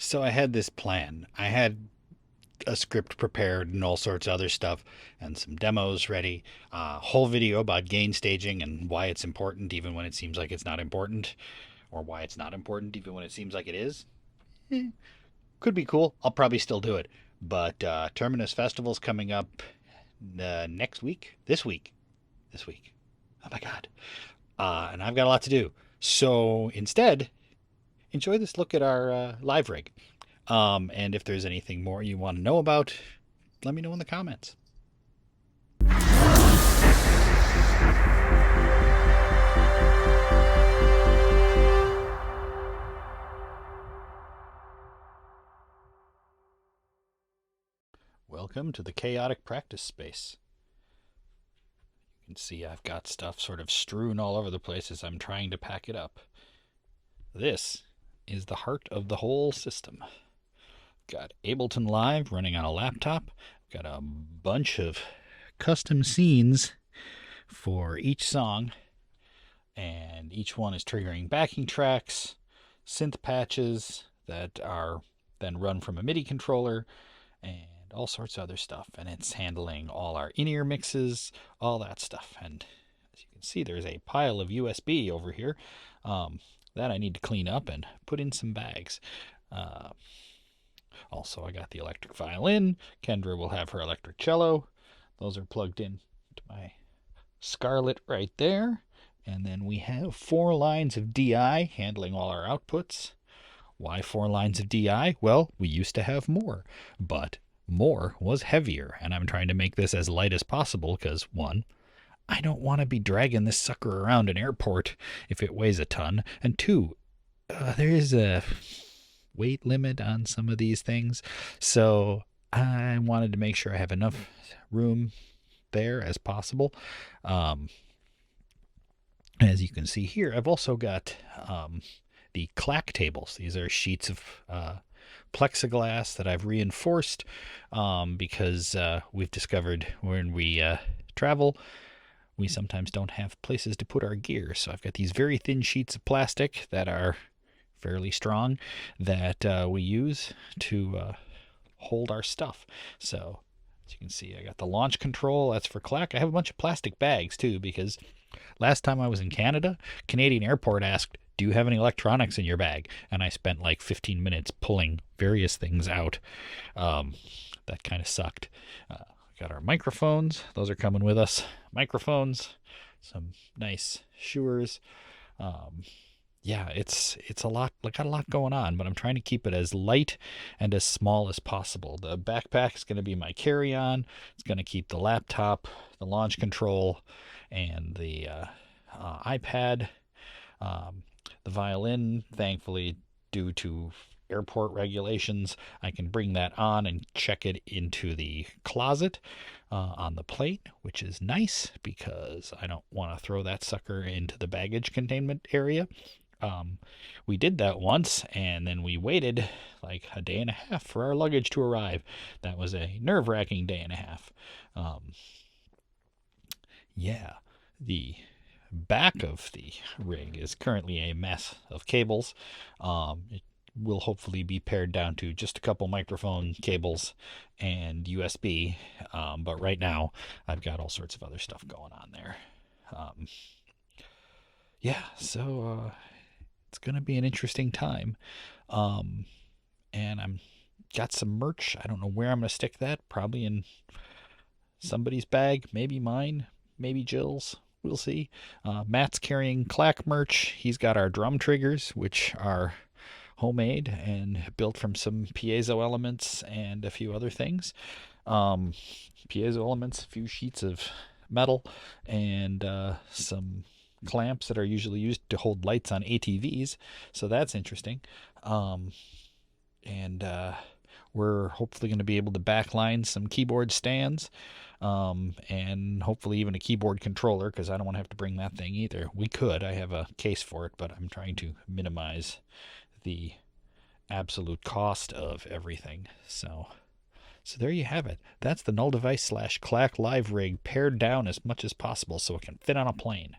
So I had this plan. I had a script prepared and all sorts of other stuff and some demos ready. A whole video about gain staging and why it's important even when it seems like it's not important, or why it's not important even when it seems like it is. Could be cool. I'll probably still do it. But Terminus Festival's coming up next week. This week. This week. Oh my God. And I've got a lot to do. So instead, enjoy this look at our live rig. And if there's anything more you want to know about, let me know in the comments. Welcome to the chaotic practice space. You can see I've got stuff sort of strewn all over the place as I'm trying to pack it up. This is the heart of the whole system. Got Ableton Live running on a laptop. Got a bunch of custom scenes for each song, and each one is triggering backing tracks, synth patches that are then run from a MIDI controller, and all sorts of other stuff. And it's handling all our in-ear mixes, all that stuff. And as you can see, there's a pile of USB over here that I need to clean up and put in some bags. Also, I got the electric violin. Kendra will have her electric cello. Those are plugged in to my Scarlett right there. And then we have 4 lines of DI handling all our outputs. Why 4 lines of DI? Well, we used to have more, but more was heavier. And I'm trying to make this as light as possible because, 1, I don't want to be dragging this sucker around an airport if it weighs a ton. And 2, there is a weight limit on some of these things, so I wanted to make sure I have enough room there as possible. As you can see here, I've also got the Klack tables. These are sheets of plexiglass that I've reinforced because we've discovered when we travel, we sometimes don't have places to put our gear. So I've got these very thin sheets of plastic that are fairly strong that we use to hold our stuff. So as you can see, I got the launch control. That's for Klack. I have a bunch of plastic bags too, because last time I was in Canada, Canadian Airport asked, do you have any electronics in your bag? And I spent like 15 minutes pulling various things out. That kind of sucked. Got our microphones. Those are coming with us. Microphones, some nice Shuers. Yeah, it's a lot. Got a lot going on, but I'm trying to keep it as light and as small as possible. The backpack is going to be my carry-on. It's going to keep the laptop, the launch control, and the iPad. The violin, thankfully, due to airport regulations, I can bring that on and check it into the closet on the plate, which is nice because I don't want to throw that sucker into the baggage containment area. We did that once, and then we waited like a day and a half for our luggage to arrive. That was a nerve-wracking day and a half. Yeah, the back of the rig is currently a mess of cables. It will hopefully be pared down to just a couple microphone cables and USB. But right now, I've got all sorts of other stuff going on there. Yeah, so it's going to be an interesting time. And I'm got some merch. I don't know where I'm going to stick that. Probably in somebody's bag. Maybe mine. Maybe Jill's. We'll see. Matt's carrying Klack merch. He's got our drum triggers, which are homemade and built from some piezo elements and a few other things. Piezo elements, a few sheets of metal, and some clamps that are usually used to hold lights on ATVs. So that's interesting. And we're hopefully going to be able to backline some keyboard stands, and hopefully even a keyboard controller, because I don't want to have to bring that thing either. We could. I have a case for it, but I'm trying to minimize the absolute cost of everything. So there you have it. That's the Null Device / Klack live rig pared down as much as possible so it can fit on a plane.